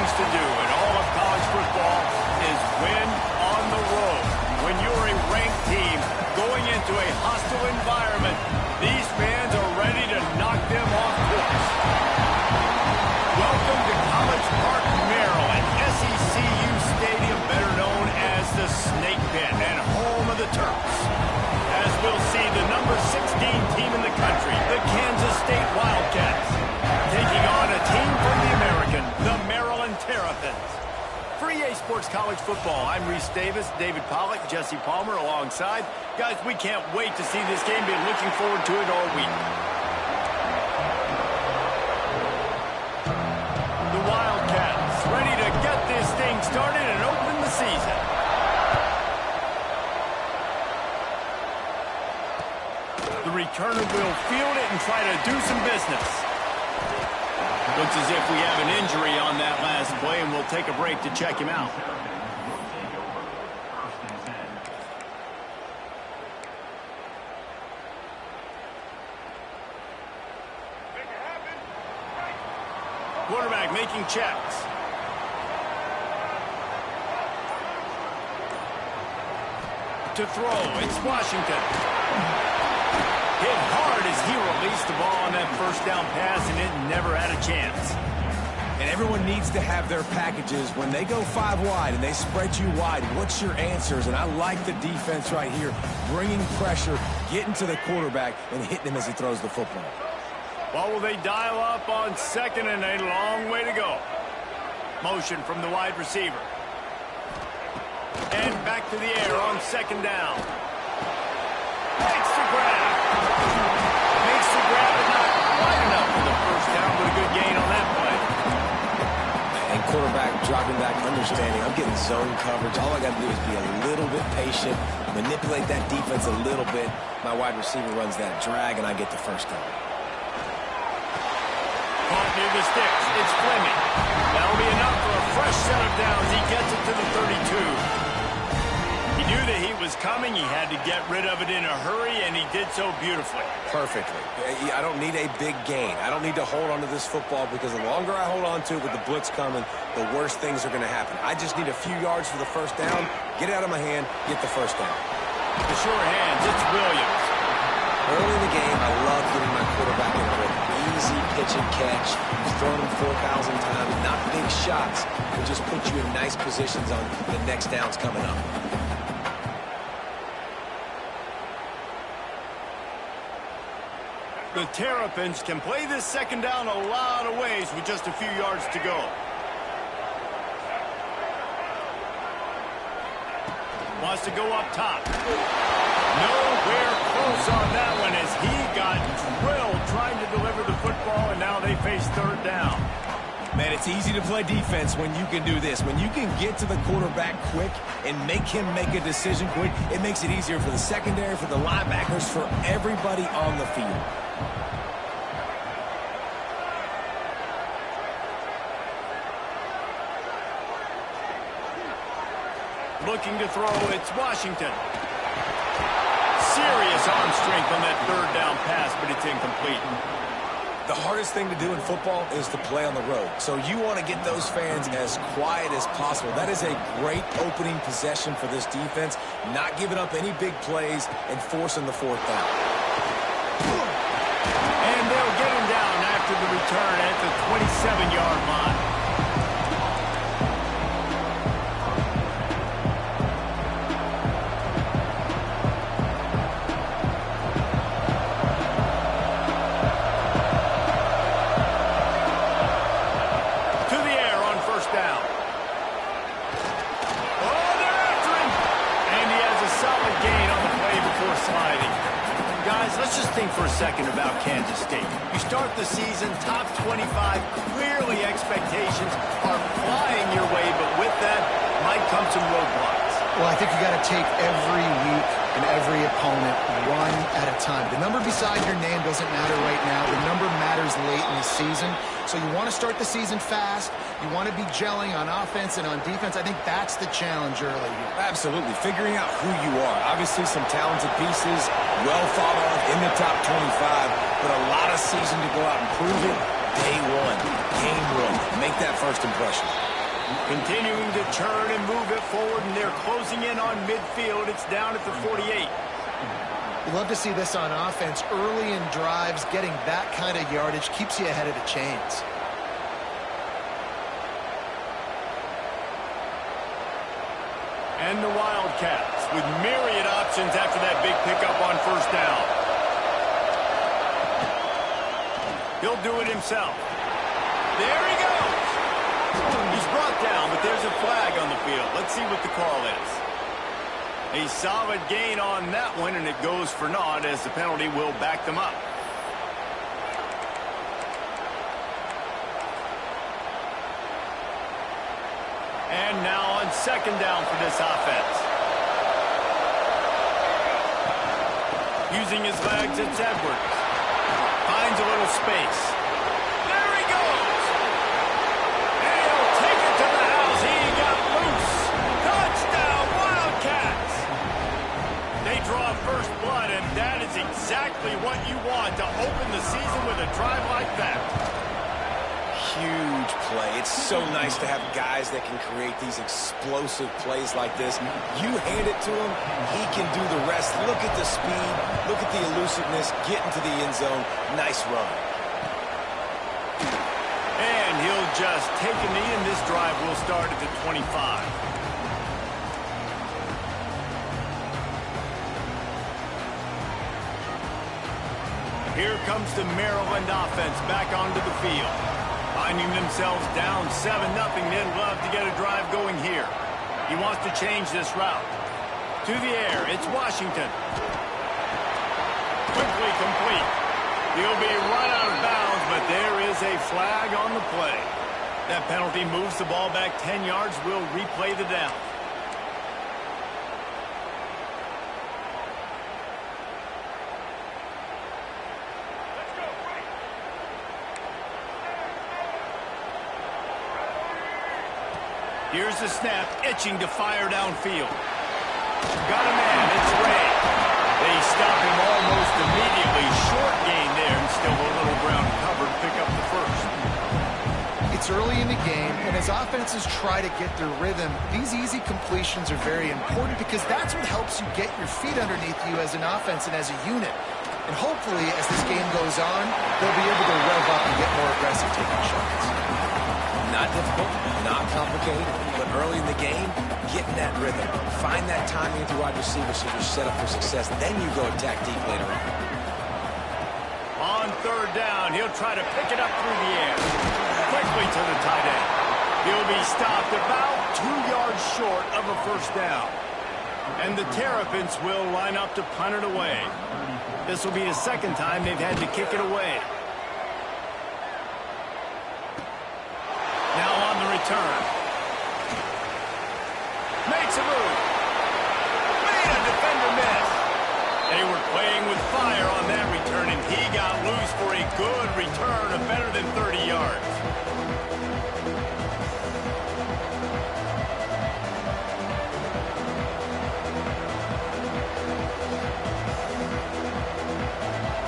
things to do in all of college football is win on the road. When you're a ranked team going into a hostile environment, these fans are ready to knock them off course. Welcome to College Park, Maryland, SECU Stadium, better known as the Snake Pit and home of the Terps. As we'll see the number 16 team in the country, the KState Wildcats, taking on a team from the American, the Maryland Terrapins. For EA Sports College Football, I'm Reese Davis, David Pollack, Jesse Palmer alongside. Guys, we can't wait to see this game. Been looking forward to it all week. The Wildcats ready to get this thing started and open the season. The returner will field it and try to do some business. Looks as if we have an injury on that last play, and we'll take a break to check him out. Quarterback making checks. To throw, it's Washington. Hit hard as he released the ball on that first down pass, and it never had a chance. And everyone needs to have their packages. When they go 5 wide and they spread you wide, what's your answers? And I like the defense right here, bringing pressure, getting to the quarterback, and hitting him as he throws the football. Well, will they dial up on second, and a long way to go. Motion from the wide receiver. And back to the air on second down. Makes the grab. Makes the grab, but not quite enough for the first down, but a good gain on that play. And quarterback dropping back, understanding I'm getting zone coverage. All I got to do is be a little bit patient, manipulate that defense a little bit. My wide receiver runs that drag, and I get the first down. Caught near the sticks. It's Fleming. That'll be enough for a fresh set of downs. He gets it to the 32. He knew the heat was coming. He had to get rid of it in a hurry, and he did so beautifully. Perfectly. I don't need a big gain. I don't need to hold on to this football, because the longer I hold on to it with the blitz coming, the worse things are going to happen. I just need a few yards for the first down, get it out of my hand, get the first down. The sure hands, it's Williams. Early in the game, I love getting my quarterback in a easy pitch and catch. Throwing him 4,000 times, not big shots, but just put you in nice positions on the next downs coming up. The Terrapins can play this second down a lot of ways with just a few yards to go. Wants to go up top. Nowhere close on that one as he got drilled trying to deliver the football, and now they face third down. Man, it's easy to play defense when you can do this. When you can get to the quarterback quick and make him make a decision quick, it makes it easier for the secondary, for the linebackers, for everybody on the field. Looking to throw, it's Washington. Serious arm strength on that third down pass, but it's incomplete. The hardest thing to do in football is to play on the road. So you want to get those fans as quiet as possible. That is a great opening possession for this defense, not giving up any big plays and forcing the fourth down. And they'll get him down after the return at the 27-yard line. Let's just think for a second about KState. You start the season top 25. Clearly expectations are flying your way, but with that might come some roadblocks. Well, I think you got to take every week and every opponent one at a time. The number beside your name doesn't matter right now. The number matters late in the season. So you want to start the season fast. You want to be gelling on offense and on defense. I think that's the challenge early here. Absolutely. Figuring out who you are. Obviously some talented pieces, well thought of in the top 25, but a lot of season to go out and prove it. Day one, game one. Make that first impression. Continuing to churn and move it forward, and they're closing in on midfield. It's down at the 48. You love to see this on offense. Early in drives, getting that kind of yardage keeps you ahead of the chains. And the Wildcats with myriad options after that big pickup on first down. He'll do it himself. There he goes. He's brought down, but there's a flag on the field. Let's see what the call is. A solid gain on that one, and it goes for naught as the penalty will back them up. And now on second down for this offense. Using his legs, it's Edwards. Finds a little space. There he goes. And he'll take it to the house. He got loose. Touchdown, Wildcats. They draw first blood, and that is exactly what you want to open the season with a drive like that. Huge play. It's so nice to have guys that can create these explosive plays like this. You hand it to him, he can do the rest. Look at the speed. Look at the elusiveness. Get into the end zone. Nice run. And he'll just take a knee, and this drive will start at the 25. Here comes the Maryland offense back onto the field. Finding themselves down 7-0, they'd love to get a drive going here. He wants to change this route. To the air, it's Washington. Quickly complete. He'll be run out of bounds, but there is a flag on the play. That penalty moves the ball back 10 yards. We'll replay the down. Here's the snap, itching to fire downfield. Got a man, it's Ray. They stop him almost immediately. Short gain there, and still a little ground covered. Pick up the first. It's early in the game, and as offenses try to get their rhythm, these easy completions are very important because that's what helps you get your feet underneath you as an offense and as a unit. And hopefully, as this game goes on, they'll be able to rev up and get more aggressive taking shots. Not difficult, not complicated, but early in the game, getting that rhythm. Find that timing with your wide receivers so you're set up for success. Then you go attack deep later on. On third down, he'll try to pick it up through the air. Quickly to the tight end. He'll be stopped about 2 yards short of a first down. And the Terrapins will line up to punt it away. This will be the second time they've had to kick it away. Now on the return. Makes a move. Made a defender miss. They were playing with fire on that return, and he got loose for a good return of better than 30 yards.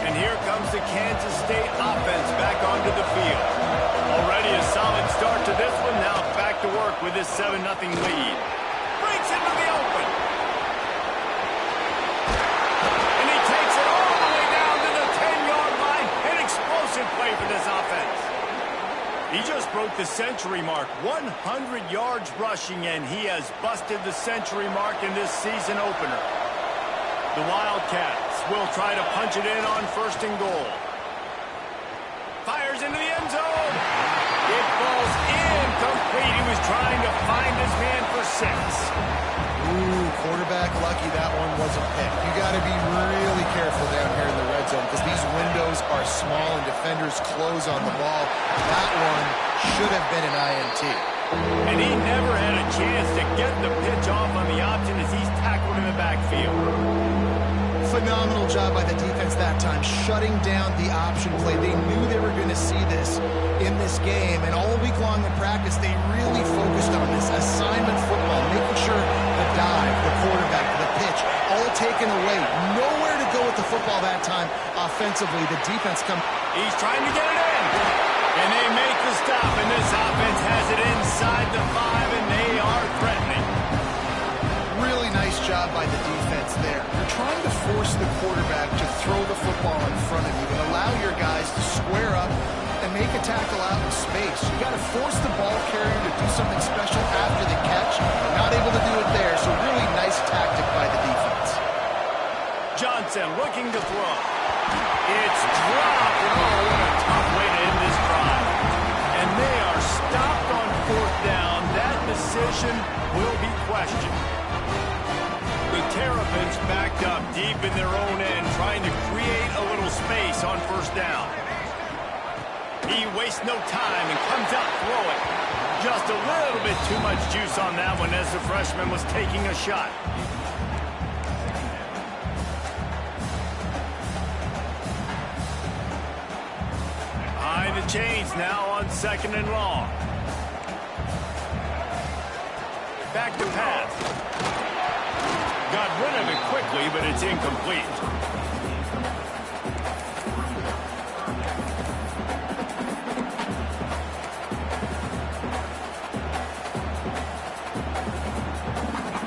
And here comes the Kansas State offense back onto the field. Already a solid start to this one. Now back to work with this 7-0 lead. Breaks into the open. And he takes it all the way down to the 10-yard line. An explosive play for this offense. He just broke the century mark. 100 yards rushing, and he has busted the century mark in this season opener. The Wildcats will try to punch it in on first and goal. Fires into the end zone. It falls incomplete. He was trying to find his man for 6. Ooh, quarterback lucky that one wasn't picked. You got to be really careful down here in the red zone because these windows are small and defenders close on the ball. That one should have been an INT. And he never had a chance to get the pitch off on the option as he's tackled in the backfield. Phenomenal job by the defense that time, shutting down the option play. They knew they were going to see this in this game, and all week long in practice, they really focused on this assignment football, making sure the dive, the quarterback, the pitch, all taken away. Nowhere to go with the football that time offensively. The defense comes. He's trying to get it in. And they make the stop, and this offense has it inside the 5, and they are threatening. Really nice job by the defense there. You're trying to force the quarterback to throw the football in front of you and allow your guys to square up and make a tackle out in space. You got to force the ball carrier to do something special after the catch. Not able to do it there, so really nice tactic by the defense. Johnson looking to throw. It's dropped. Oh, what a tough way to end this drive. And they are stopped on 4th down. That decision will be questioned. The Terrapins backed up deep in their own end, trying to create a little space on 1st down. He wastes no time and comes out throwing. Just a little bit too much juice on that one as the freshman was taking a shot. Behind the chains now on 2nd and long. Back to pass. Got rid of it quickly, but it's incomplete.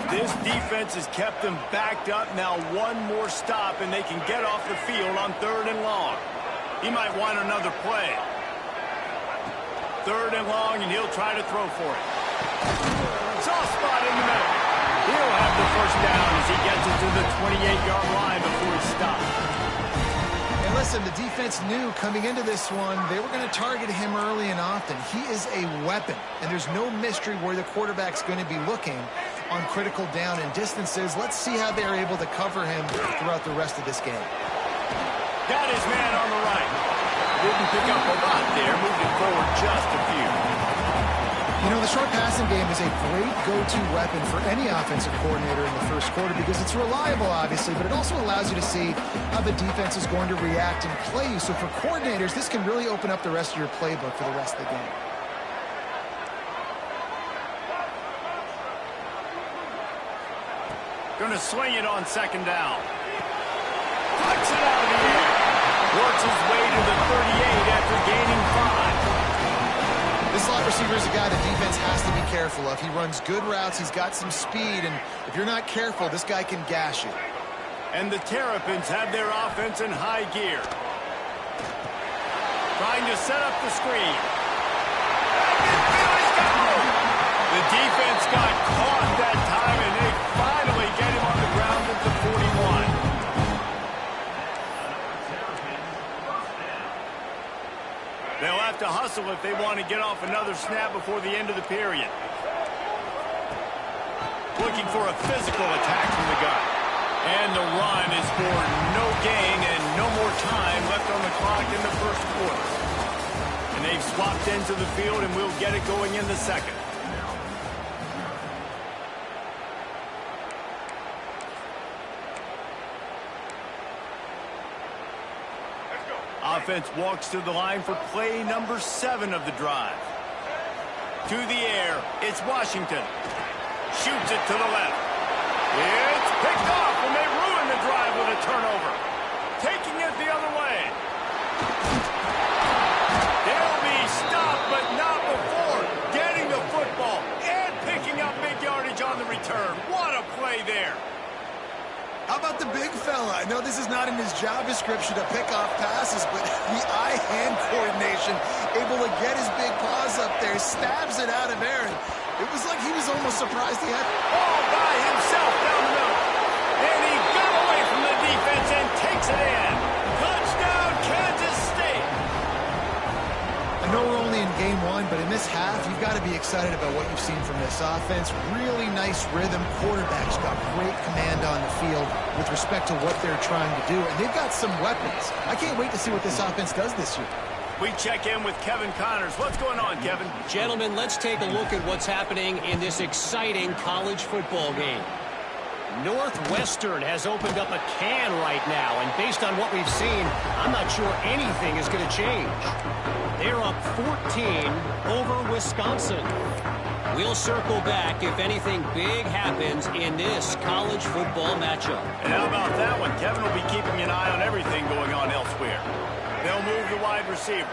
This defense has kept them backed up. Now one more stop, and they can get off the field on 3rd and long. He might want another play. 3rd and long, and he'll try to throw for it. Soft spot in the middle. He'll have the 1st down as he gets it to the 28-yard line before he stops. And listen, the defense knew coming into this one, they were going to target him early and often. He is a weapon, and there's no mystery where the quarterback's going to be looking on critical down and distances. Let's see how they're able to cover him throughout the rest of this game. Got his man on the right. Didn't pick up a lot there, moved it forward just a few. You know, the short passing game is a great go-to weapon for any offensive coordinator in the 1st quarter because it's reliable, obviously, but it also allows you to see how the defense is going to react and play you. So for coordinators, this can really open up the rest of your playbook for the rest of the game. Going to swing it on 2nd down. Flicks it out of the air. Works his way to the 38 after gaining 5. This slot receiver is a guy the defense has to be careful of. He runs good routes. He's got some speed, and if you're not careful, this guy can gash you. And the Terrapins have their offense in high gear. Trying to set up the screen. The defense got caught that time, and they finally get him on the ground at the 41. They'll have to hustle if they want to get off another snap before the end of the period. Looking for a physical attack from the guy. And the run is for no gain and no more time left on the clock in the 1st quarter. And they've swapped into the field, and we'll get it going in the 2nd. Offense walks to the line for play number 7 of the drive. To the air, it's Washington. Shoots it to the left. It's picked off, and they ruin the drive with a turnover. Taking it the other way. They'll be stopped, but not before getting the football and picking up big yardage on the return. What a play there. How about the big fella? I know this is not in his job description to pick off passes, but the eye-hand coordination, able to get his big paws up there, stabs it out of Aaron. It was like he was almost surprised he had all by himself down the middle. And he got away from the defense and takes it in. Touchdown, Kansas State. I know we're only in game 1, but in this half, you've got to be excited about what you've seen from this offense. Really nice rhythm. Quarterback's got great command on the field with respect to what they're trying to do. And they've got some weapons. I can't wait to see what this offense does this year. We check in with Kevin Connors. What's going on, Kevin? Gentlemen, let's take a look at what's happening in this exciting college football game. Northwestern has opened up a can right now, and based on what we've seen, I'm not sure anything is going to change. They're up 14 over Wisconsin. We'll circle back if anything big happens in this college football matchup. And how about that one? Kevin will be keeping an eye on everything going on elsewhere. They'll move the wide receiver.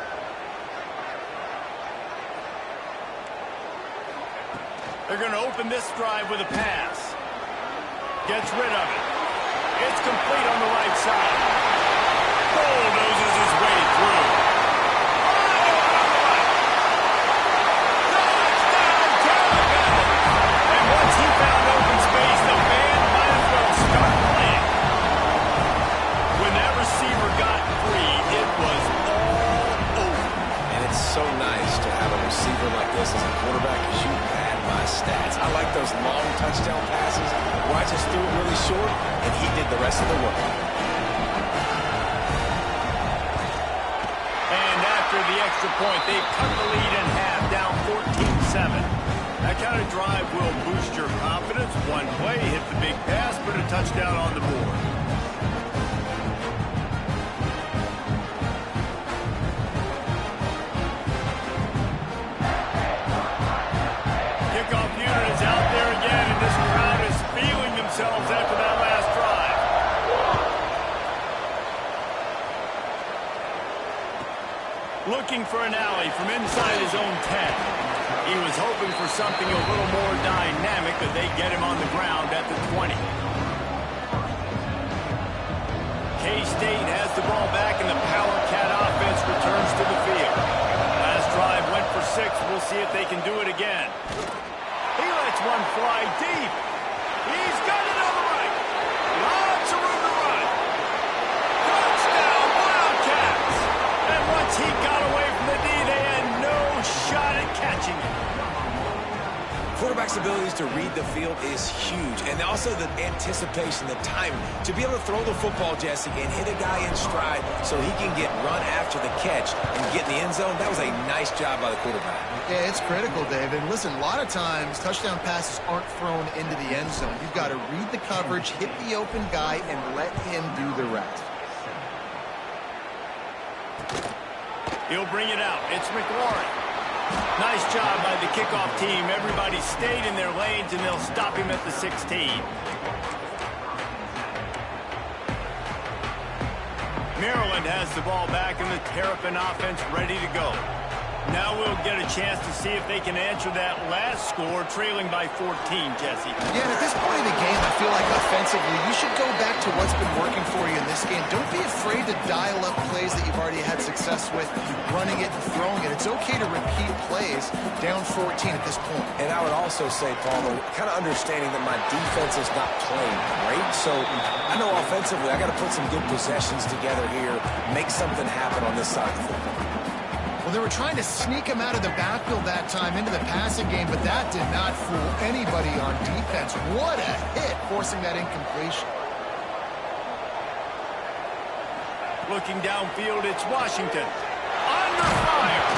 They're going to open this drive with a pass. Gets rid of it. It's complete on the right side. Bulldozes his way through. Touchdown, Tampa! And once he found open space, the band might as well start playing. When that receiver got free, it was all over. And it's so nice to have a receiver like this as a quarterback because you pad my stats. I like those long touchdown passes where I just threw it really short and he did the rest of the work. And after the extra point, they've cut the lead in half, down 14-7. That kind of drive will boost your confidence. One play, hit the big pass, put a touchdown on the board. Kickoff unit is out there again, and this crowd is feeling themselves after that last drive. Looking for an alley from inside his own 10. He was hoping for something a little more dynamic, but they get him on the ground at the 20. K-State has the ball back, and the Power Cat offense returns to the field. Last drive went for 6. We'll see if they can do it again. He lets one fly deep. He's got it on the right. Lots of room to run. Touchdown, Wildcats! And once he got away from the D, they had no shot at catching him. Quarterback's abilities to read the field is huge, and also the anticipation, the timing. To be able to throw the football, Jesse, and hit a guy in stride so he can get run after the catch and get in the end zone, that was a nice job by the quarterback. Yeah, it's critical, David. Listen, a lot of times touchdown passes aren't thrown into the end zone. You've got to read the coverage, hit the open guy, and let him do the rest. He'll bring it out. It's McLaurin. Nice job by the kickoff team. Everybody stayed in their lanes, and they'll stop him at the 16. Maryland has the ball back, and the Terrapin offense ready to go. Now we'll get a chance to see if they can answer that last score, trailing by 14, Jesse. Yeah, and at this point in the game, I feel like offensively, you should go back to what's been working for you in this game. Don't be afraid to dial up plays that you've already had success with, running it and throwing it. It's okay to repeat plays down 14 at this point. And I would also say, Paul, kind of understanding that my defense is not playing great, so I know offensively I got to put some good possessions together here, make something happen on this side of the football. Well, they were trying to sneak him out of the backfield that time into the passing game, but that did not fool anybody on defense. What a hit, forcing that incompletion. Looking downfield, it's Washington. Under fire.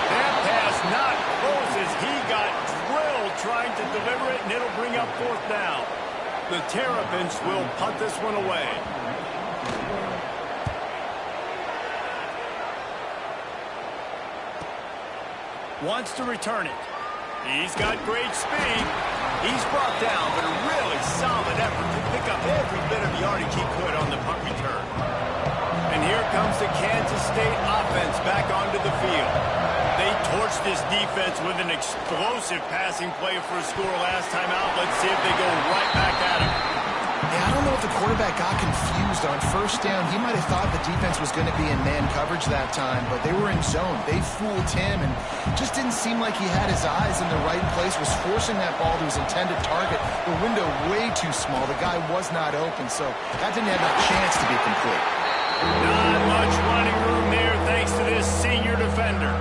That pass not close as he got drilled trying to deliver it, and it'll bring up 4th down. The Terrapins will punt this one away. Wants to return it. He's got great speed. He's brought down, but a really solid effort to pick up every bit of yardage he could on the punt return. And here comes the Kansas State offense back onto the field. They torched this defense with an explosive passing play for a score last time out. Let's see if they go right back at him. Yeah, I don't know if the quarterback got confused on 1st down. He might have thought the defense was going to be in man coverage that time, but they were in zone. They fooled him and just didn't seem like he had his eyes in the right place, was forcing that ball to his intended target. The window way too small. The guy was not open, so that didn't have a chance to be complete. Not much running room there thanks to this senior defender.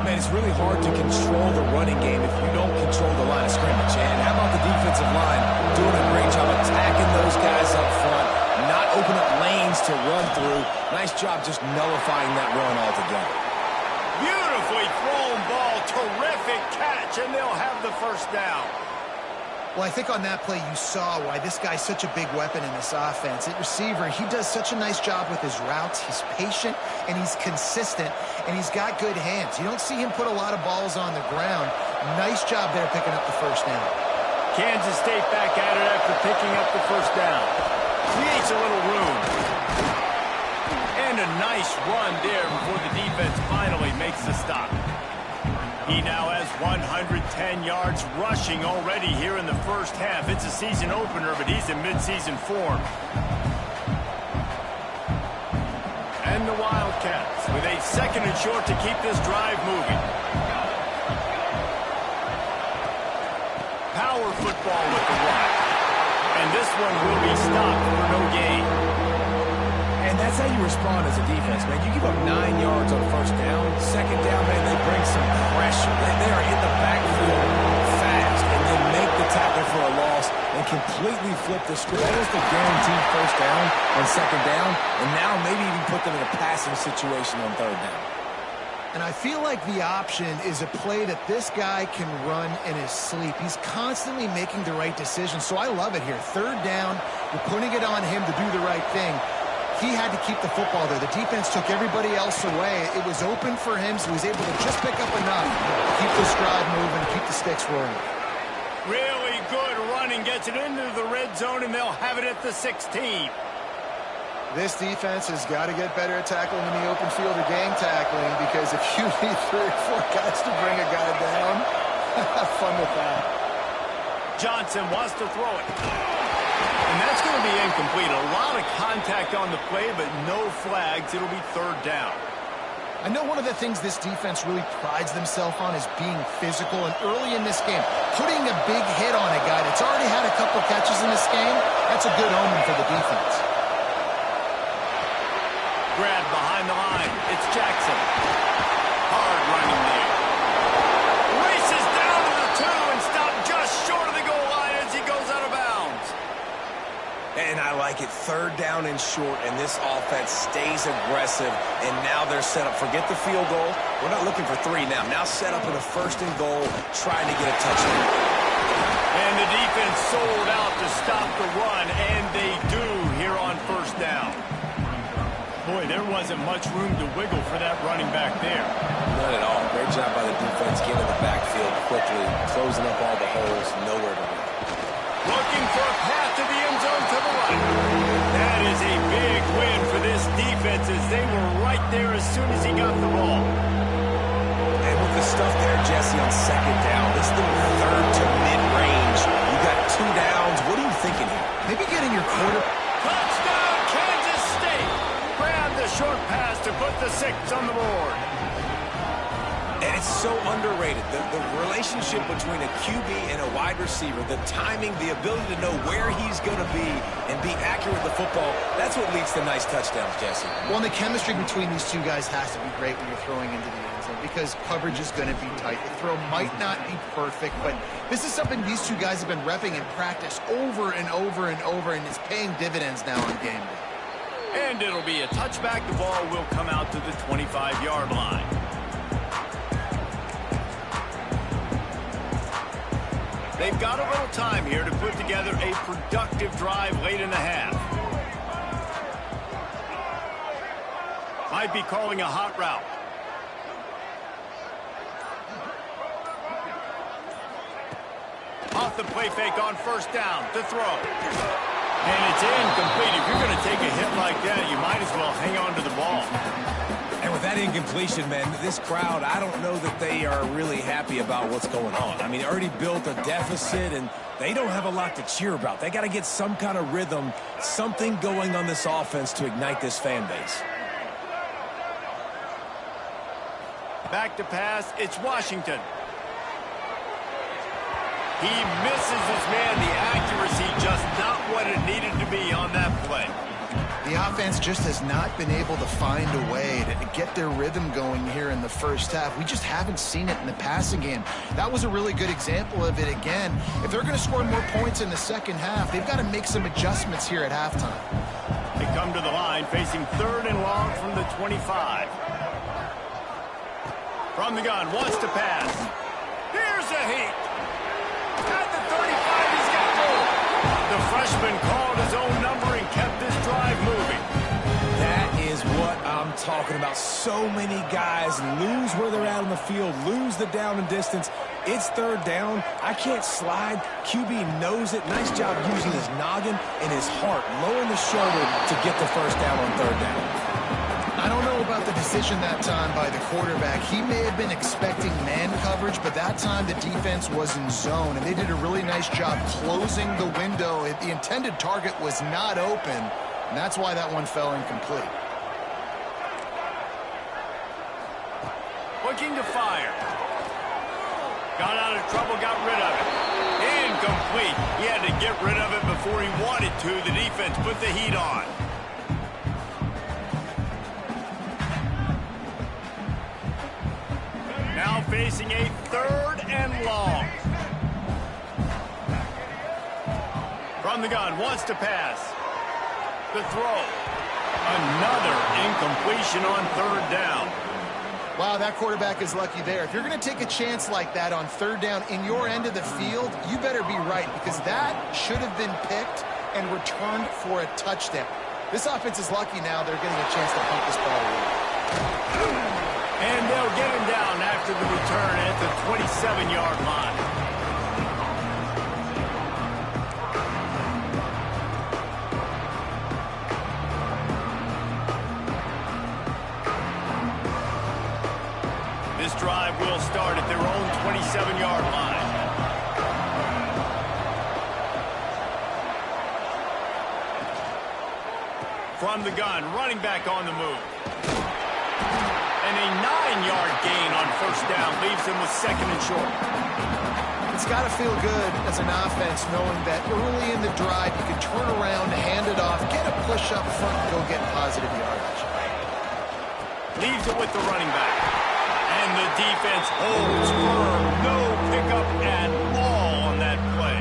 Man, it's really hard to control the running game if you don't control the line of scrimmage. And how about the defensive line doing a great job attacking those guys up front, not opening up lanes to run through. Nice job just nullifying that run altogether. Beautifully thrown ball, terrific catch, and they'll have the 1st down. Well, I think on that play you saw why this guy's such a big weapon in this offense. At receiver, he does such a nice job with his routes. He's patient, and he's consistent, and he's got good hands. You don't see him put a lot of balls on the ground. Nice job there picking up the 1st down. Kansas State back at it after picking up the 1st down. Creates a little room. And a nice run there before the defense finally makes the stop. He now has 110 yards rushing already here in the first half. It's a season opener, but he's in midseason form. And the Wildcats with a 2nd and short to keep this drive moving. Power football with the run. And this one will be stopped for no gain. And that's how you respond as a defense, man. You give up 9 yards on 1st down. 2nd down, man, they bring some pressure. They are in the backfield fast, and then make the tackle for a loss and completely flip the script. Almost a guaranteed 1st down on 2nd down, and now maybe even put them in a passing situation on 3rd down. And I feel like the option is a play that this guy can run in his sleep. He's constantly making the right decision, so I love it here. 3rd down, you're putting it on him to do the right thing. He had to keep the football there. The defense took everybody else away. It was open for him, so he was able to just pick up enough to keep the stride moving, keep the sticks rolling. Really good running, gets it into the red zone, and they'll have it at the 16. This defense has got to get better at tackling in the open field or gang tackling, because if you need 3 or 4 guys to bring a guy down, have fun with that. Johnson wants to throw it. And that's going to be incomplete. A lot of contact on the play, but no flags. It'll be 3rd down. I know one of the things this defense really prides themselves on is being physical, and early in this game, putting a big hit on a guy that's already had a couple catches in this game, that's a good omen for the defense. Grab behind the line. It's Jackson. Hard running there. Races down to the 2 and stopped just short of the goal line as he goes out of bounds. And I like it. 3rd down and short, and this offense stays aggressive, and now they're set up. Forget the field goal. We're not looking for 3 now. Now set up in a 1st and goal, trying to get a touchdown. And the defense sold out to stop the run, and they do here on 1st down. Boy, there wasn't much room to wiggle for that running back there. Not at all. Great job by the defense getting in the backfield quickly, closing up all the holes, nowhere to run. Looking for a path to the end zone to the right. That is a big win for this defense, as they were right there as soon as he got the ball. And with the stuff there, Jesse, on 2nd down, this is the 3rd to mid-range. You got 2 downs. What are you thinking here? Maybe getting your quarter... Touchdown, Kansas State! Grab the short pass to put the 6 on the board. And it's so underrated. The relationship between a QB and a wide receiver, the timing, the ability to know where he's going to be and be accurate with the football, that's what leads to nice touchdowns, Jesse. Well, and the chemistry between these 2 guys has to be great when you're throwing into the end zone, because coverage is going to be tight. The throw might not be perfect, but this is something these 2 guys have been repping in practice over and over and over, and it's paying dividends now on game day. And it'll be a touchback. The ball will come out to the 25-yard line. They've got a little time here to put together a productive drive late in the half. Might be calling a hot route. Off the play fake on 1st down to throw. And it's incomplete. If you're going to take a hit like that, you might as well hang on to the ball. And with that incompletion, man, this crowd, I don't know that they are really happy about what's going on. I mean, they already built a deficit, and they don't have a lot to cheer about. They got to get some kind of rhythm, something going on this offense to ignite this fan base. Back to pass, it's Washington. He misses his man. The accuracy just not what it needed to be on that play. The offense just has not been able to find a way to get their rhythm going here in the first half. We just haven't seen it in the passing game. That was a really good example of it again. If they're going to score more points in the second half, they've got to make some adjustments here at halftime. They come to the line facing 3rd and long from the 25. From the gun, wants to pass. Here's a heat. At the 35, he's got goal. The freshman called his own number and kept this drive moving. That is what I'm talking about. So many guys lose where they're at on the field, lose the down and distance. It's 3rd down. I can't slide. QB knows it. Nice job using his noggin and his heart, lowering the shoulder to get the 1st down on 3rd down. I don't know about the decision that time by the quarterback. He may have been expecting man coverage, but that time the defense was in zone, and they did a really nice job closing the window. The intended target was not open, and that's why that one fell incomplete. Looking to fire. Got out of trouble, got rid of it. Incomplete. He had to get rid of it before he wanted to. The defense put the heat on. Now facing a 3rd and long. From the gun, wants to pass. The throw. Another incompletion on 3rd down. Wow, that quarterback is lucky there. If you're going to take a chance like that on 3rd down in your end of the field, you better be right, because that should have been picked and returned for a touchdown. This offense is lucky now they're getting a chance to pump this ball away. And they'll get him down after the return at the 27-yard line. This drive will start at their own 27-yard line. From the gun, running back on the move. And a 9-yard gain on 1st down leaves him with 2nd and short. It's got to feel good as an offense knowing that early in the drive you can turn around, hand it off, get a push up front, and go get positive yardage. Leaves it with the running back. And the defense holds firm. No pickup at all on that play.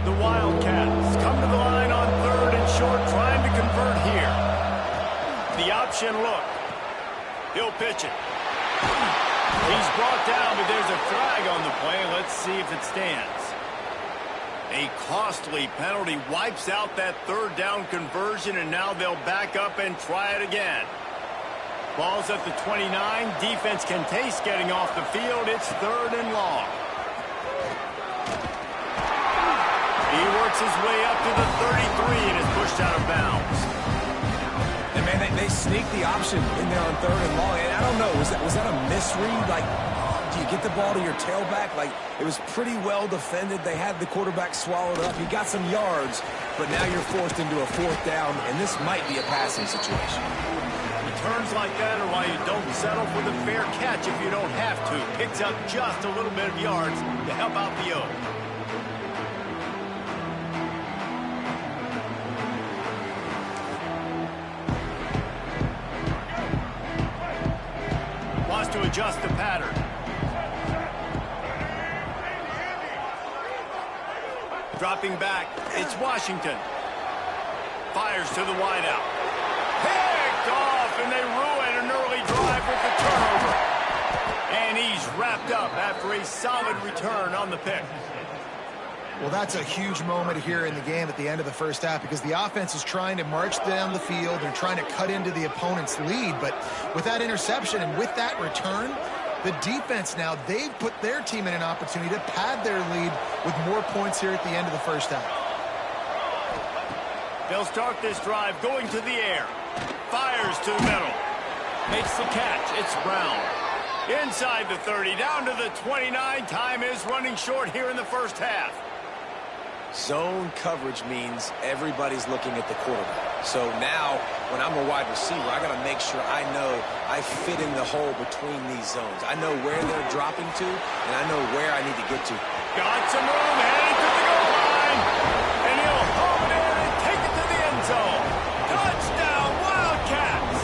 The Wildcats come to the line on 3rd and short, trying to convert here. The option look. He'll pitch it. He's brought down, but there's a flag on the play. Let's see if it stands. A costly penalty wipes out that 3rd down conversion, and now they'll back up and try it again. Ball's at the 29. Defense can taste getting off the field. It's 3rd and long. He works his way up to the 33 and is pushed out of bounds. And, man, they sneaked the option in there on 3rd and long. And I don't know, was that a misread? Like, do you get the ball to your tailback? Like, it was pretty well defended. They had the quarterback swallowed up. He got some yards, but now you're forced into a 4th down, and this might be a passing situation. Turns like that are why you don't settle for the fair catch if you don't have to. Picks up just a little bit of yards to help out the O. Wants to adjust the pattern. Dropping back, it's Washington. Fires to the wideout. Picked off, and they ruin an early drive with the turnover. And he's wrapped up after a solid return on the pick. Well, that's a huge moment here in the game at the end of the 1st half, because the offense is trying to march down the field. They're trying to cut into the opponent's lead. But with that interception and with that return, the defense now, they've put their team in an opportunity to pad their lead with more points here at the end of the 1st half. They'll start this drive going to the air. Fires to the middle. Makes the catch. It's Brown. Inside the 30, down to the 29. Time is running short here in the 1st half. Zone coverage means everybody's looking at the quarterback. So now, when I'm a wide receiver, I got to make sure I know I fit in the hole between these zones. I know where they're dropping to, and I know where I need to get to. Got some room, headed to the goal line. And he'll home it in and take it to the end zone. Touchdown, Wildcats!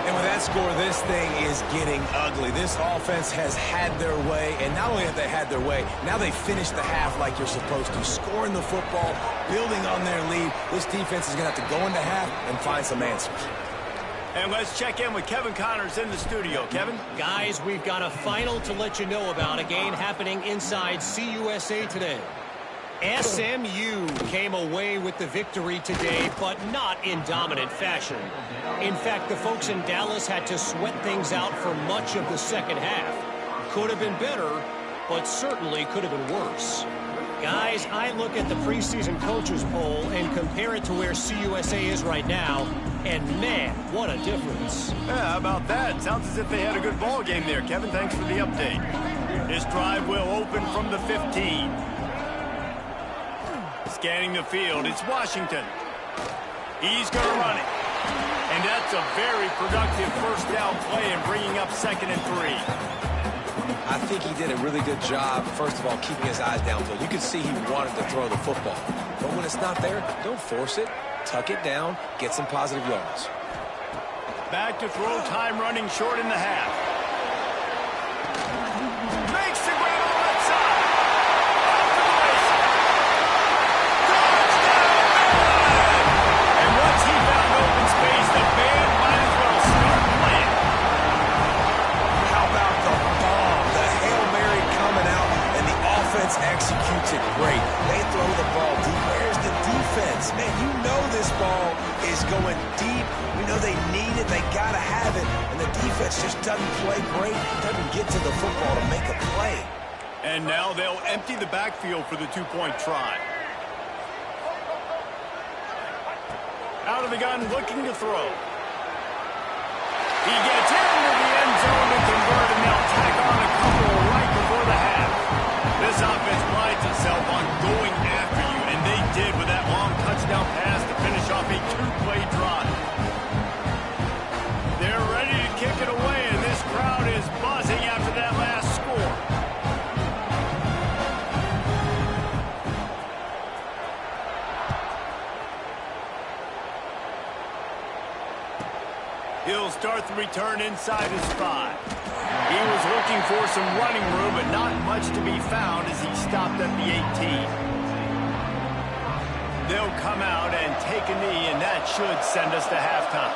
And with that score, this thing is getting ugly. This offense has had their way, and not only have they had their way, now they finish the half like you're supposed to, scoring the football, building on their lead. This defense is going to have to go into half and find some answers. And let's check in with Kevin Connors in the studio. Kevin? Guys, we've got a final to let you know about, a game happening inside CUSA today. SMU came away with the victory today, but not in dominant fashion. In fact, the folks in Dallas had to sweat things out for much of the second half. Could have been better, but certainly could have been worse. Guys, I look at the preseason coaches poll and compare it to where CUSA is right now, and man, what a difference. Yeah, how about that? Sounds as if they had a good ball game there. Kevin, thanks for the update. This drive will open from the 15. Scanning the field, it's Washington. He's going to run it. And that's a very productive first down play and bringing up 2nd and 3. I think he did a really good job, first of all, keeping his eyes downfield. You could see he wanted to throw the football. But when it's not there, don't force it. Tuck it down, get some positive yards. Back to throw, time running short in the half. Makes the grab on that side. Touchdown! And once he found open space, the band might as well start playing. How about the bomb? The Hail Mary coming out, and the offense executes it great. They throw the ball deep. Where's the defense? Man, you know this ball is going deep. We know they need it. They got to have it. And the defense just doesn't play great, doesn't get to the football to make a play. And now they'll empty the backfield for the two-point try. Out of the gun, looking to throw. He gets into the end zone to convert, and they'll tack on a couple right before the half. This offense prides itself on going after you, and they did with that long touchdown pass to finish off a two-play drive. They're ready to kick it away, and this crowd is buzzing after that last score. He'll start the return inside his 5. He was looking for some running room, but not much to be found as he stopped at the 18. They'll come out and take a knee, and that should send us to halftime.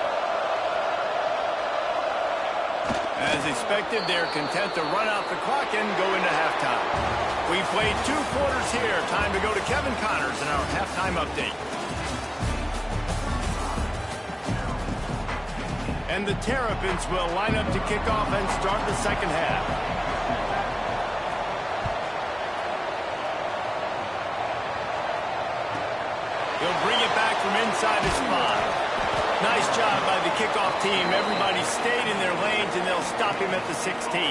As expected, they're content to run out the clock and go into halftime. We played 2 quarters here. Time to go to Kevin Connors in our halftime update. And the Terrapins will line up to kick off and start the second half. He'll bring it back from inside his 5. Nice job by the kickoff team. Everybody stayed in their lanes, and they'll stop him at the 16.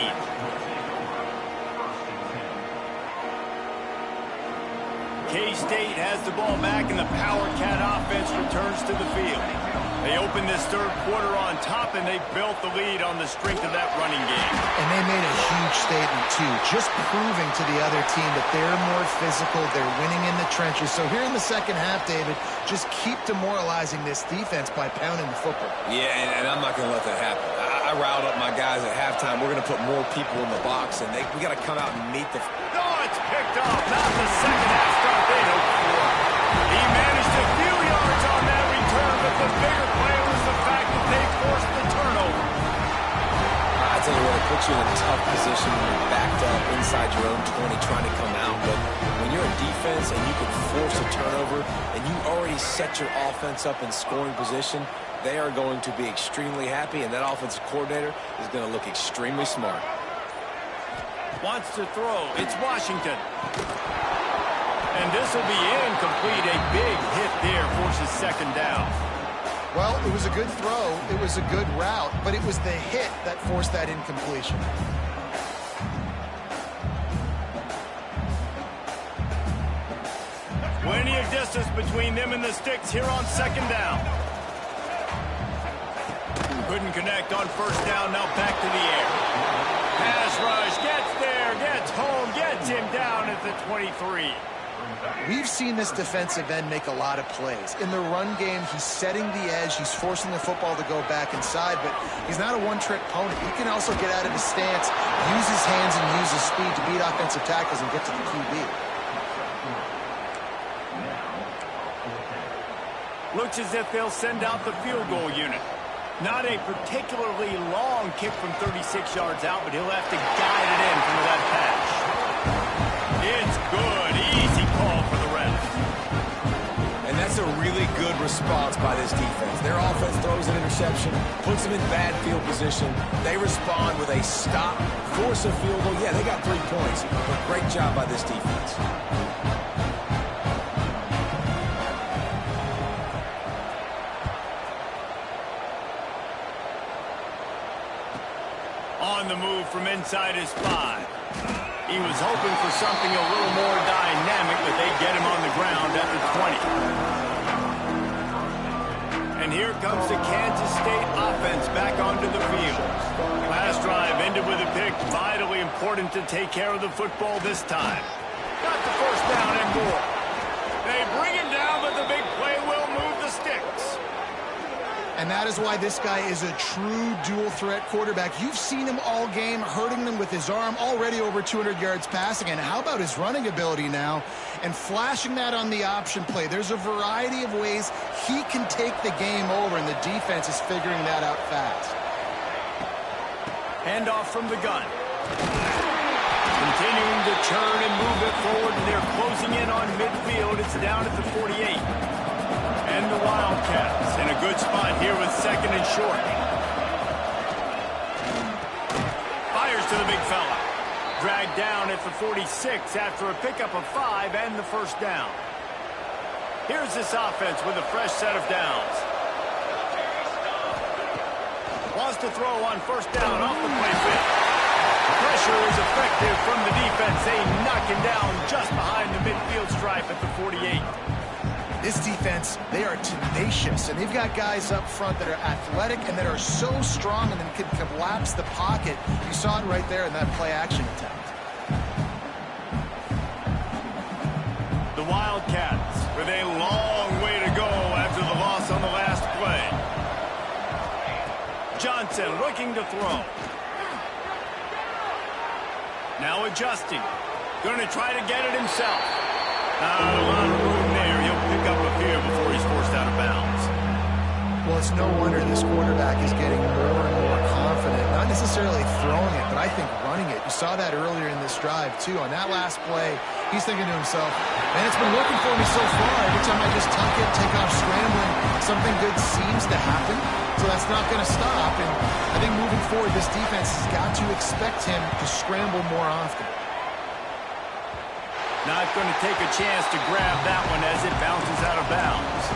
K-State has the ball back, and the Power Cat offense returns to the field. They opened this third quarter on top, and they built the lead on the strength of that running game. And they made a huge statement, too, just proving to the other team that they're more physical, they're winning in the trenches. So here in the second half, David, just keep demoralizing this defense by pounding the football. Yeah, and I'm not going to let that happen. I riled up my guys at halftime. We're going to put more people in the box, and we got to come out and meet the... Oh, it's picked off. Not the second half start they hoped for. He managed a few yards on that return, but the bigger play was the fact that they forced the turnover. I tell you what, it puts you in a tough position when you're backed up inside your own 20 trying to come out. But when you're a defense and you can force a turnover and you already set your offense up in scoring position, they are going to be extremely happy, and that offensive coordinator is going to look extremely smart. Wants to throw. It's Washington. And this will be incomplete. A big hit there forces second down. Well, it was a good throw. It was a good route, but it was the hit that forced that incompletion. Plenty of distance between them and the sticks here on second down. Couldn't connect on first down. Now back to the air. Pass rush. Gets there. Gets home. Gets him down at the 23. We've seen this defensive end make a lot of plays. In the run game, he's setting the edge. He's forcing the football to go back inside, but he's not a one-trick pony. He can also get out of his stance, use his hands, and use his speed to beat offensive tackles and get to the QB. Looks as if they'll send out the field goal unit. Not a particularly long kick from 36 yards out, but he'll have to guide it in from the left hash. It's good. Easy call for the ref. And that's a really good response by this defense. Their offense throws an interception, puts them in bad field position. They respond with a stop, force a field goal. Yeah, they got 3 points, but great job by this defense. On the move from inside his 5. He was hoping for something a little more dynamic, but they get him on the ground at the 20. And here comes the Kansas State offense back onto the field. Last drive ended with a pick. Vitally important to take care of the football this time. Got the first down and more. They bring him down, but the big play will move the sticks. And that is why this guy is a true dual-threat quarterback. You've seen him all game, hurting them with his arm, already over 200 yards passing. And how about his running ability now? And flashing that on the option play. There's a variety of ways he can take the game over, and the defense is figuring that out fast. Handoff from the gun. Continuing to turn and move it forward, and they're closing in on midfield. It's down at the 48. And the Wildcats in a good spot here with 2nd and short. Fires to the big fella. Dragged down at the 46 after a pickup of 5 and the first down. Here's this offense with a fresh set of downs. Wants to throw on first down off the play fake. Pressure is effective from the defense. They knock him down just behind the midfield stripe at the 48. This defense, they are tenacious, and they've got guys up front that are athletic and that are so strong and then can collapse the pocket. You saw it right there in that play-action attempt. The Wildcats with a long way to go after the loss on the last play. Johnson looking to throw. Now adjusting. Going to try to get it himself. Not a lot of room there. He'll pick up a few before he's forced out of bounds. Well, it's no wonder this quarterback is getting more and more confident. Not necessarily throwing it, but I think running it. You saw that earlier in this drive, too. On that last play, he's thinking to himself, man, it's been working for me so far. Every time I just tuck it, take off scrambling, something good seems to happen. So that's not going to stop. And I think moving forward, this defense has got to expect him to scramble more often. Not going to take a chance to grab that one as it bounces out of bounds.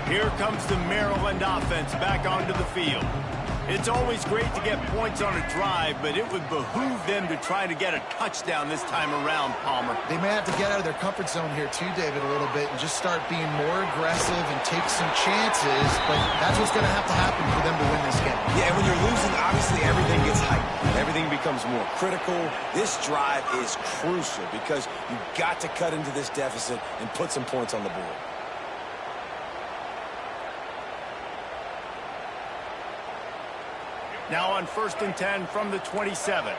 Here comes the Maryland offense back onto the field. It's always great to get points on a drive, but it would behoove them to try to get a touchdown this time around, Palmer. They may have to get out of their comfort zone here too, David, a little bit and just start being more aggressive and take some chances, but that's what's going to have to happen for them to win this game. Yeah, when you're losing, obviously everything gets heightened. Everything becomes more critical. This drive is crucial because you've got to cut into this deficit and put some points on the board. Now on 1st and 10 from the 27.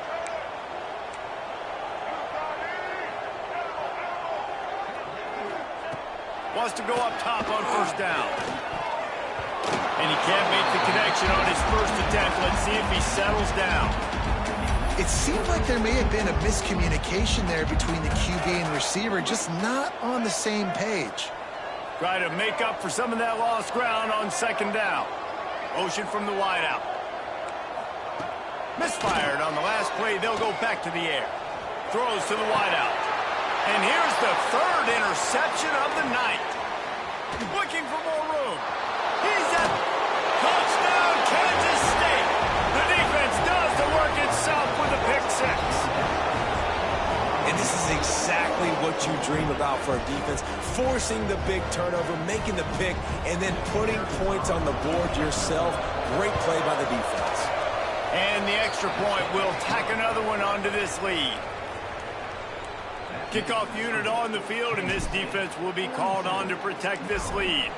Wants to go up top on first down. And he can't make the connection on his first attempt. Let's see if he settles down. It seemed like there may have been a miscommunication there between the QB and receiver, just not on the same page. Try to make up for some of that lost ground on 2nd down. Motion from the wideout. Misfired on the last play. They'll go back to the air. Throws to the wideout. And here's the 3rd interception of the night. Looking for more room. He's at touchdown, Kansas State. The defense does the work itself with a pick 6. And this is exactly what you dream about for a defense. Forcing the big turnover, making the pick, and then putting points on the board yourself. Great play by the defense. And the extra point will tack another one onto this lead. Kickoff unit on the field, and this defense will be called on to protect this lead.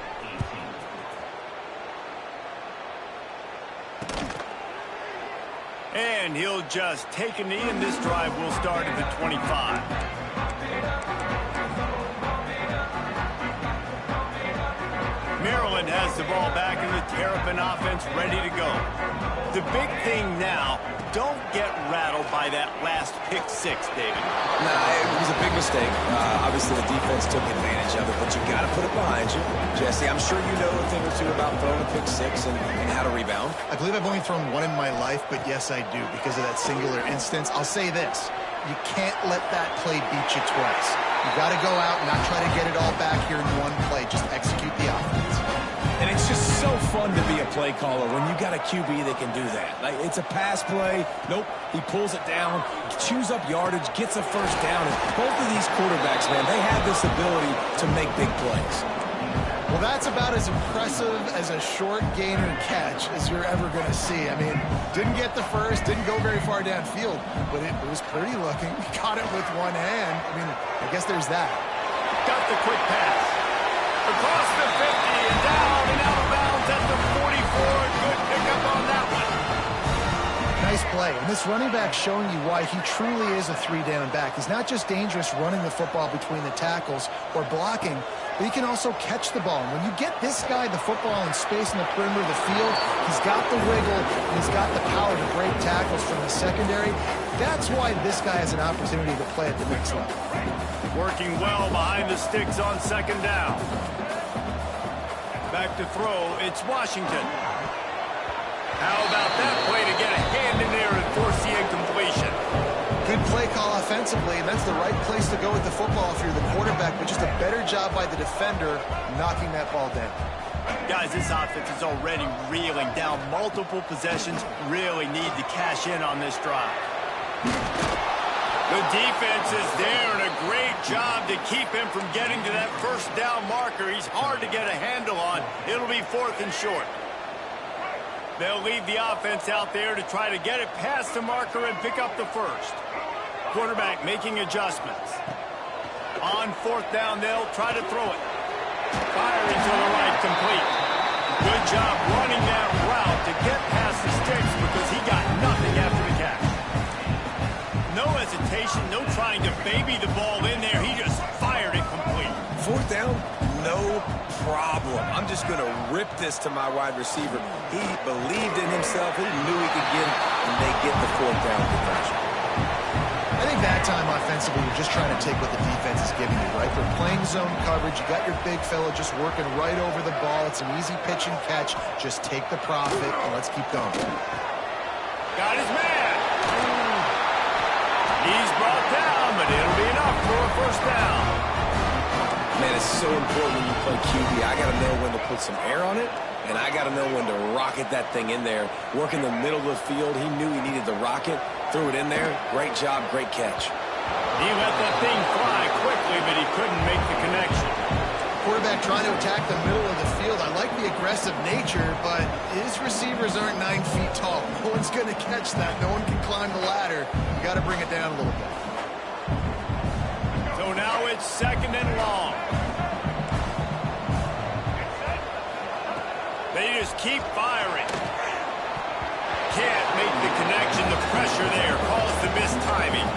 And he'll just take a knee, and this drive will start at the 25. Maryland has the ball back, and the Terrapin offense ready to go. The big thing now, don't get rattled by that last pick 6, David. Nah, it was a big mistake. Obviously, the defense took advantage of it, but you got to put it behind you. Jesse, I'm sure you know a thing or two about throwing a pick 6 and how to rebound. I believe I've only thrown one in my life, but yes, I do because of that singular instance. I'll say this. You can't let that play beat you twice. You got to go out and not try to get it all back here in one play. Just execute the offense. And it's play caller when you got a QB that can do that. Like, it's a pass play. Nope, he pulls it down, chews up yardage, gets a first down. And both of these quarterbacks, man, they have this ability to make big plays. Well, that's about as impressive as a short gainer catch as you're ever going to see. I mean, didn't get the first, didn't go very far downfield, but it was pretty looking. He caught it with one hand. I mean, I guess there's that. Got the quick pass. Across the 50 and down and out of bounds at the 44. Good pickup on that one. Nice play. And this running back showing you why he truly is a three-down back. He's not just dangerous running the football between the tackles or blocking, but he can also catch the ball. And when you get this guy the football in space in the perimeter of the field, he's got the wiggle and he's got the power to break tackles from the secondary. That's why this guy has an opportunity to play at the next level. Working well behind the sticks on second down. Back to throw, it's Washington. How about that play to get a hand in there and force the incompletion? Good play call offensively, and that's the right place to go with the football if you're the quarterback, but just a better job by the defender knocking that ball down. Guys, this offense is already reeling down multiple possessions. Really need to cash in on this drive. The defense is there, and a great job to keep him from getting to that first down marker. He's hard to get a handle on. It'll be 4th and short. They'll leave the offense out there to try to get it past the marker and pick up the first. Quarterback making adjustments. On 4th down, they'll try to throw it. Firing to the right, complete. Good job running that route to get past the sticks because he got nothing after the catch. No hesitation, no trying to baby the ball in there. He just fired it complete. 4th down, no problem. I'm just going to rip this to my wide receiver. He believed in himself. He knew he could get it, and they get the 4th down conversion. I think that time offensively, you're just trying to take what the defense is giving you, right? They're playing zone coverage. You got your big fella just working right over the ball. It's an easy pitch and catch. Just take the profit, and let's keep going. Got his man. He's brought down, but it'll be enough for a first down. Man, it's so important when you play QB. I got to know when to put some air on it, and I got to know when to rocket that thing in there. Work in the middle of the field. He knew he needed the rocket. Threw it in there. Great job, great catch. He let that thing fly quickly, but he couldn't make the connection. Quarterback trying to attack the middle of the field. I like the aggressive nature, but his receivers aren't 9 feet tall. No one's going to catch that. No one can climb the ladder. You got to bring it down a little bit. So now it's 2nd and long. They just keep firing. Can't make the connection. The pressure there caused the missed timing.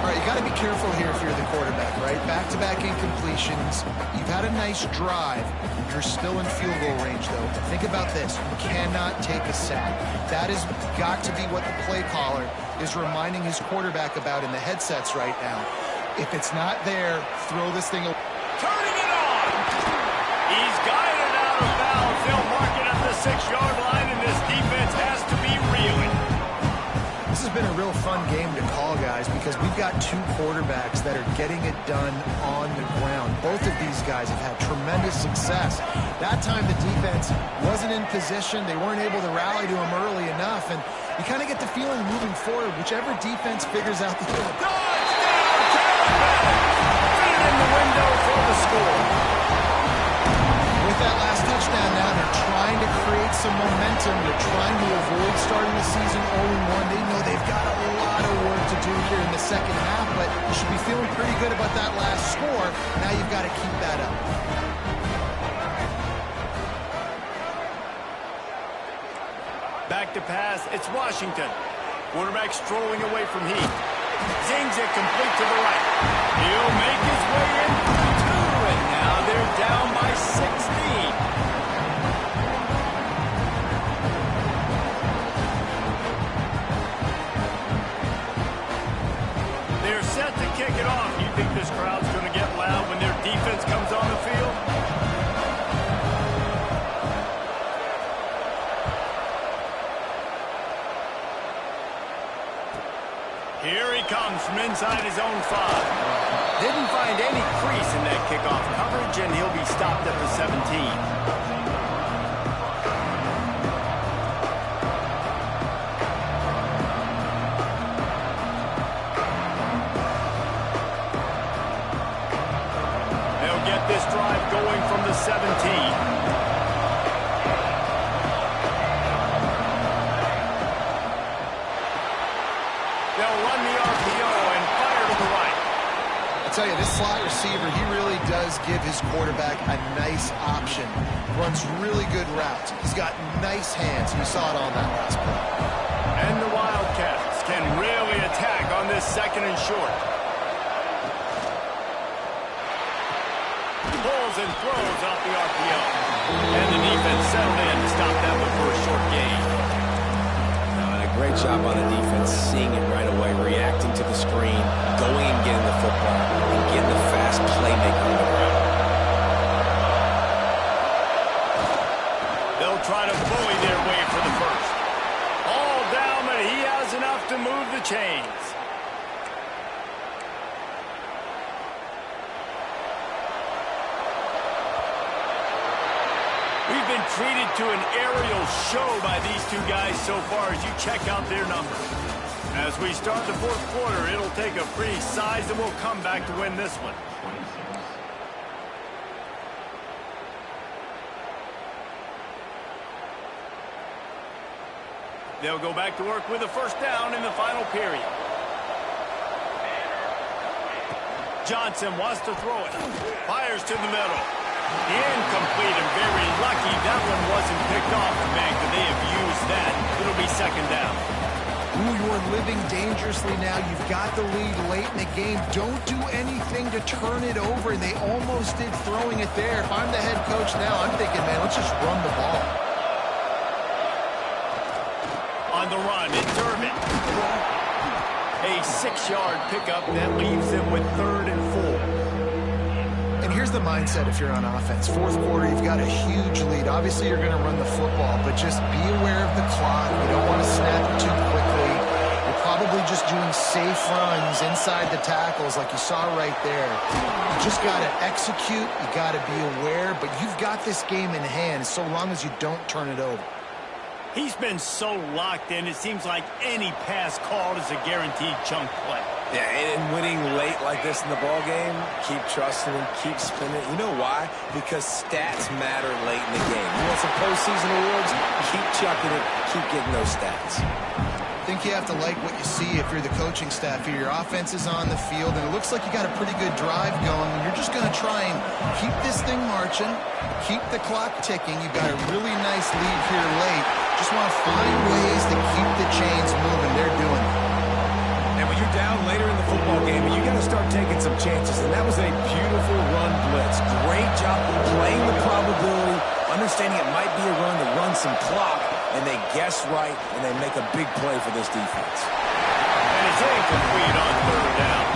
All right, you got to be careful here if you're the quarterback, right? Back-to-back incompletions. You've had a nice drive. You're still in field goal range, though. Think about this. You cannot take a sack. That has got to be what the play caller is reminding his quarterback about in the headsets right now. If it's not there, throw this thing away. Turning it on. He's got it out of bounds. They'll mark it at the 6-yard line, and this defense has to be reeling. This has been a real fun game to call, guys, because we've got 2 quarterbacks that are getting it done on the ground. Both of these guys have had tremendous success. That time the defense wasn't in position. They weren't able to rally to him early enough, and you kind of get the feeling moving forward, whichever defense figures out the In the window for the score. With that last touchdown now, they're trying to create some momentum. They're trying to avoid starting the season 0-1. They know they've got a lot of work to do here in the second half, but you should be feeling pretty good about that last score. Now you've got to keep that up. Back to pass, it's Washington. Quarterback strolling away from Heath. Zings it complete to the right. He'll make his way in for 2, and now they're down by 16. They're set to kick it off. You think this crowd's going to get loud when their defense comes on the field? Here he comes from inside his own 5. Didn't find any crease in that kickoff coverage, and he'll be stopped at the 17. this slot receiver, he really does give his quarterback a nice option. Runs really good routes. He's got nice hands. You saw it on that last play. And the Wildcats can really attack on this 2nd and short. Pulls and throws off the RPO. And the defense settled in to stop that one for a short gain. And a great job on the defense, seeing it right away, reacting to the screen, going and getting the football, and getting the fast playmaker on the ground. They'll try to bully their way for the first. All down, but he has enough to move the chains. We've been treated to an aerial show by these two guys so far as you check out their numbers. As we start the 4th quarter, it'll take a pretty sizable comeback to win this one. They'll go back to work with a first down in the final period. Johnson wants to throw it. Fires to the middle. Incomplete and very lucky that one wasn't picked off. Man, could they have used that? It'll be 2nd down. Ooh, you're living dangerously now. You've got the lead late in the game. Don't do anything to turn it over. They almost did throwing it there. If I'm the head coach now, I'm thinking, man, let's just run the ball. On the run, it's Durbin. A 6-yard pickup that leaves them with 3rd and 4. And here's the mindset if you're on offense. 4th quarter, you've got a huge lead. Obviously, you're going to run the football, but just be aware of the clock. You don't want to snap it too quickly. You're probably just doing safe runs inside the tackles like you saw right there. You just got to execute. You got to be aware, but you've got this game in hand so long as you don't turn it over. He's been so locked in, it seems like any pass called is a guaranteed chunk play. Yeah, and winning late like this in the ball game, keep trusting him, keep spinning. You know why? Because stats matter late in the game. You want some postseason awards? Keep chucking it, keep getting those stats. I think you have to like what you see if you're the coaching staff here. Your offense is on the field, and it looks like you got a pretty good drive going. You're just going to try and keep this thing marching, keep the clock ticking. You've got a really nice lead here late. Just want to find ways to keep the chains moving. They're doing it. And when you're down later in the football game, you got to start taking some chances. And that was a beautiful run blitz. Great job playing the probability, understanding it might be a run to run some clock, and they guess right, and they make a big play for this defense. And it's incomplete on 3rd down.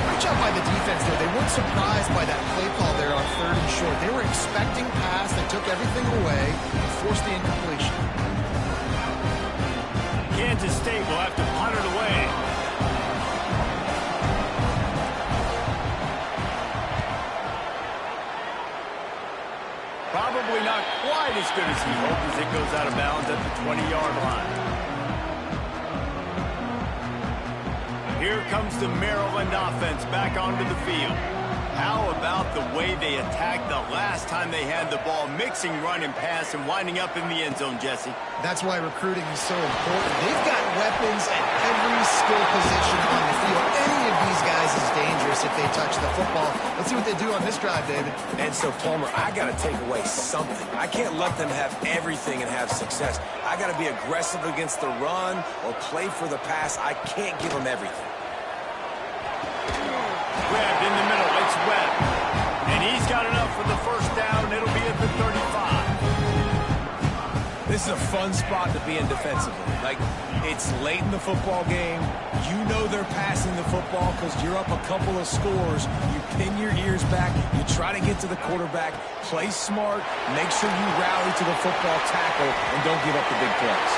Great job by the defense there. They weren't surprised by that play call there on 3rd and short. They were expecting pass. They took everything away and forced the incompletion. Kansas State will have to punt it away. Probably not quite as good as he hoped as it goes out of bounds at the 20-yard line. Here comes the Maryland offense back onto the field. How about the way they attacked the last time they had the ball, mixing run and pass and winding up in the end zone, Jesse? That's why recruiting is so important. They've got weapons at every skill position on the field. Any of these guys is dangerous if they touch the football. Let's see what they do on this drive, David. And so, Palmer, I got to take away something. I can't let them have everything and have success. I got to be aggressive against the run or play for the pass. I can't give them everything. Webb in the middle, it's Webb. And he's got enough for the first down. It'll be at the 35. This is a fun spot to be in defensively. Like, it's late in the football game. You know they're passing the football because you're up a couple of scores. You pin your ears back. You try to get to the quarterback. Play smart. Make sure you rally to the football tackle and don't give up the big plays.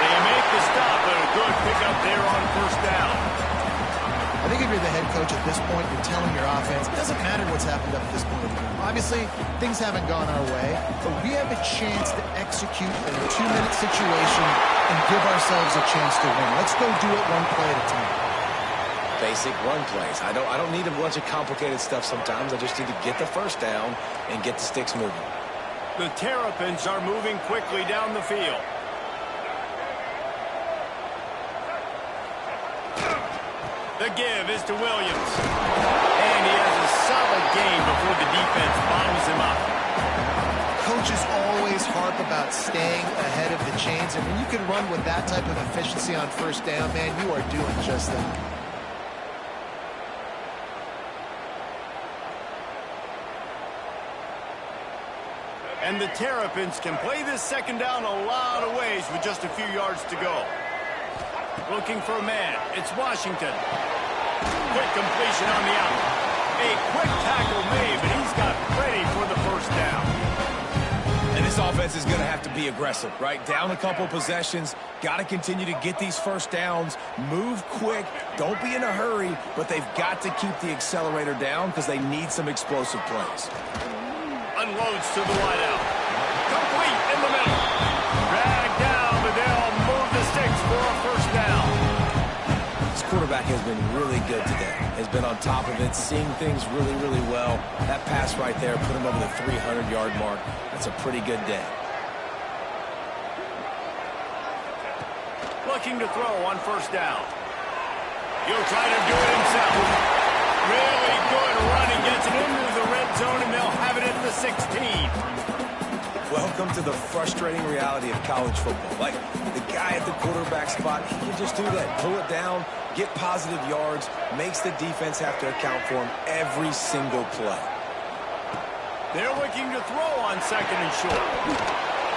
They make the stop, but a good pickup there on first down. I think if you're the head coach at this point, you're telling your offense, it doesn't matter what's happened up to this point in the game. Obviously, things haven't gone our way, but we have a chance to execute in a 2-minute situation and give ourselves a chance to win. Let's go do it one play at a time. Basic run plays. I don't need a bunch of complicated stuff sometimes. I just need to get the first down and get the sticks moving. The Terrapins are moving quickly down the field. The give is to Williams. And he has a solid game before the defense bottles him up. Coaches always harp about staying ahead of the chains, and when you can run with that type of efficiency on first down, man, you are doing just that. And the Terrapins can play this second down a lot of ways with just a few yards to go. Looking for a man. It's Washington. Quick completion on the out. A quick tackle made, but he's got ready for the first down. And this offense is going to have to be aggressive, right? Down a couple possessions. Got to continue to get these first downs. Move quick. Don't be in a hurry, but they've got to keep the accelerator down because they need some explosive plays. Unloads to the wideout. Complete in the middle. Dragged down, but they'll move the sticks for a first down. This quarterback has been really good today. Has been on top of it, seeing things really, really well. That pass right there put him over the 300-yard mark. That's a pretty good day. Looking to throw on first down. He'll try to do it himself. Really good running, gets it into the red zone, and they'll have it at the 16. Welcome to the frustrating reality of college football. Like, the guy at the quarterback spot, he can just do that. Pull it down, get positive yards, makes the defense have to account for him every single play. They're looking to throw on second and short.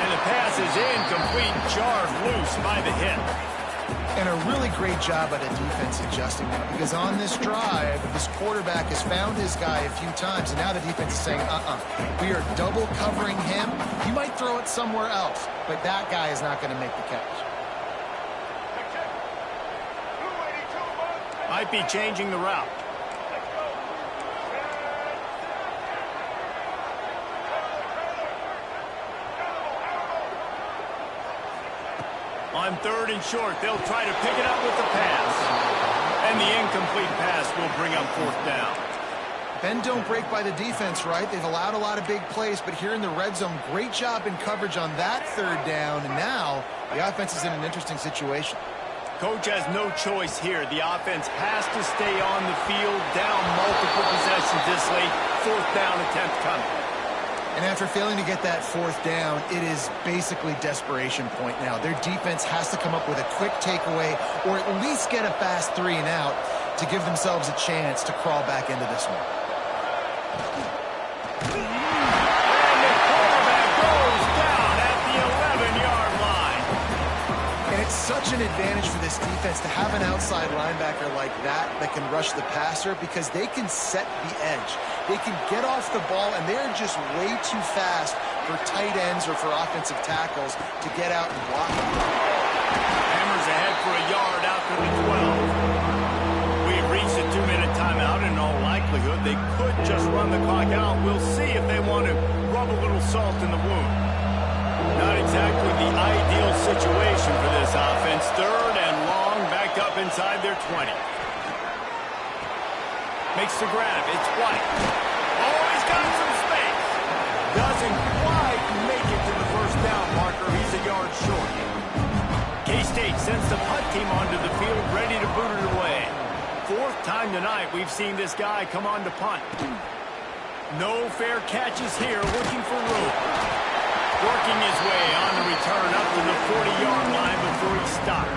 And the pass is incomplete, jarred loose by the hit. And a really great job by the defense adjusting that, because on this drive, this quarterback has found his guy a few times, and now the defense is saying, we are double covering him. He might throw it somewhere else, but that guy is not going to make the catch. Might be changing the route. On third and short, they'll try to pick it up with the pass. And the incomplete pass will bring up fourth down. Bend don't break by the defense, right? They've allowed a lot of big plays, but here in the red zone, great job in coverage on that third down, and now the offense is in an interesting situation. Coach has no choice here. The offense has to stay on the field, down multiple possessions this late. Fourth down attempt coming. And after failing to get that fourth down, it is basically desperation point now. Their defense has to come up with a quick takeaway or at least get a fast 3 and out to give themselves a chance to crawl back into this one. And the quarterback goes down at the 11-yard line. And it's such an advantage for this defense to have an outside linebacker like that can rush the passer, because they can set the edge. They can get off the ball, and they're just way too fast for tight ends or for offensive tackles to get out and block them. Hammers ahead for a yard after the 12. We've reached a 2-minute timeout. In all likelihood, they could just run the clock out. We'll see if they want to rub a little salt in the wound. Not exactly the ideal situation for this offense. Third and long, back up inside their 20. Makes the grab. It's White. Oh, he's got some space. Doesn't quite make it to the first down marker. He's a yard short. K-State sends the punt team onto the field, ready to boot it away. Fourth time tonight we've seen this guy come on to punt. No fair catches here, looking for room. Working his way on the return up to the 40-yard line before he stopped.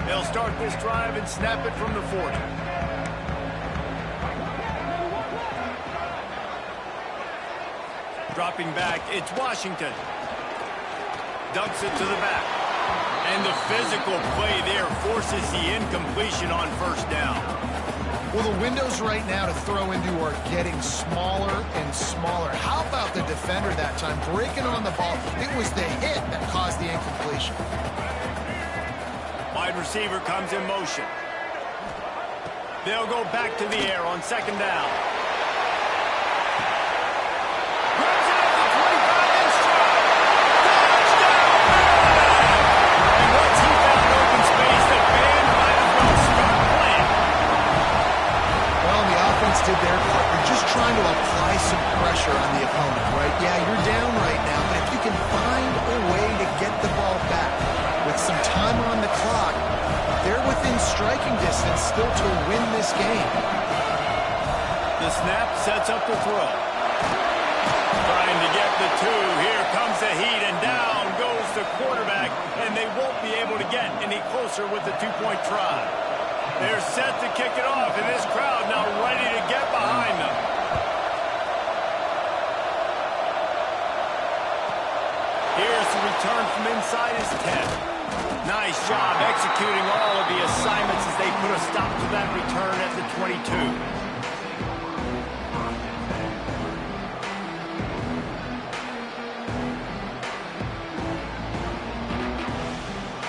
They'll start this drive and snap it from the 40. Dropping back, it's Washington. Dumps it to the back. And the physical play there forces the incompletion on first down. Well, the windows right now to throw into are getting smaller and smaller. How about the defender that time breaking on the ball? It was the hit that caused the incompletion. Wide receiver comes in motion. They'll go back to the air on second down. Grabs it at the 25 and strike. Touchdown, Maryland! And once he found open space, the band might as well start playing. Well, the offense did their part. They're just trying to apply some pressure on the opponent, right? Yeah, you're down right now, but if you can find a way get the ball back. With some time on the clock, they're within striking distance still to win this game. The snap sets up the throw. Trying to get the two. Here comes the heat, and down goes the quarterback, and they won't be able to get any closer with the two-point try. They're set to kick it off, and this crowd now ready to get behind them. Here's the return from inside his 10. Nice job executing all of the assignments as they put a stop to that return at the 22.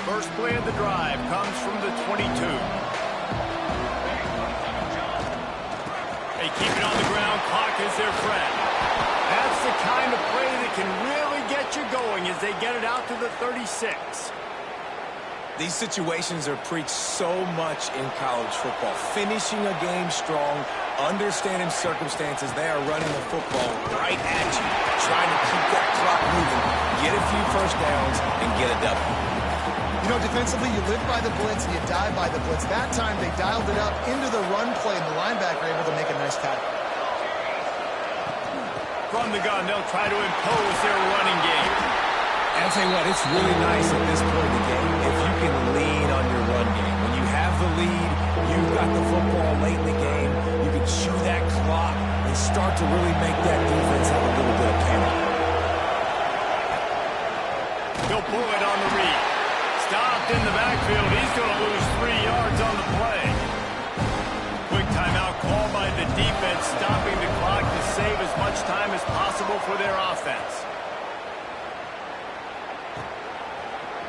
First play of the drive comes from the 22. They keep it on the ground. Clock is their friend. That's the kind of play that can really get you going as they get it out to the 36. These situations are preached so much in college football. Finishing a game strong, understanding circumstances. They are running the football right at you, trying to keep that clock moving, get a few first downs, and get a W. You know, defensively, you live by the blitz and you die by the blitz. That time, they dialed it up into the run play, and the linebacker able to make a nice tackle. From the gun, they'll try to impose their running game. And I'll tell you what, it's really nice at this point in the game if you can lean on your run game. When you have the lead, you've got the football late in the game, you can chew that clock and start to really make that defense have a little bit of panic. He'll pull it on the read. Stopped in the backfield. He's going to lose 3 yards on the play. Quick timeout call by the defense, stopping the clock to save as much time as possible for their offense.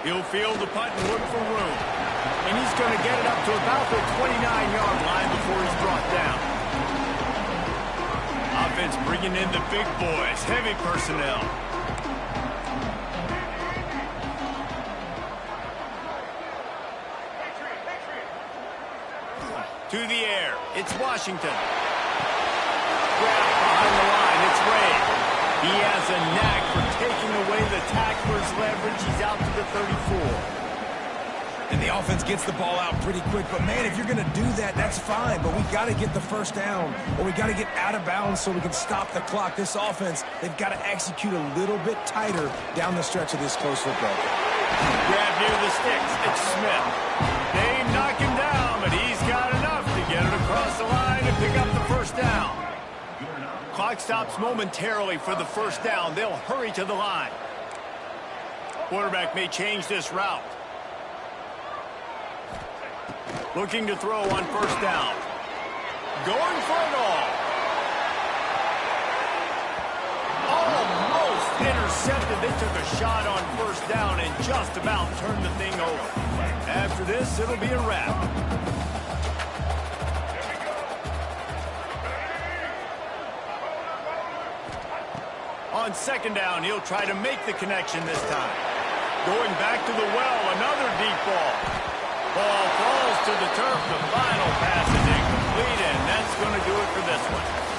He'll field the punt and look for room. And he's going to get it up to about the 29-yard line before he's brought down. Offense bringing in the big boys, heavy personnel. To the air. It's Washington. Grab behind the line. It's Ray. He has a knack for taking away the tackler's leverage. He's out to the 34. And the offense gets the ball out pretty quick. But, man, if you're going to do that, that's fine. But we got to get the first down, or we got to get out of bounds so we can stop the clock. This offense, they've got to execute a little bit tighter down the stretch of this close football. Grab near the sticks. It's Smith. They knock him down, but he's got enough to get it across the line and pick up the first down. Clock stops momentarily for the first down. They'll hurry to the line. Quarterback may change this route. Looking to throw on first down. Going for it all. Almost intercepted. They took a shot on first down and just about turned the thing over. After this, it'll be a wrap. On second down, he'll try to make the connection this time. Going back to the well, another deep ball. Ball falls to the turf. The final pass is incomplete, and that's going to do it for this one.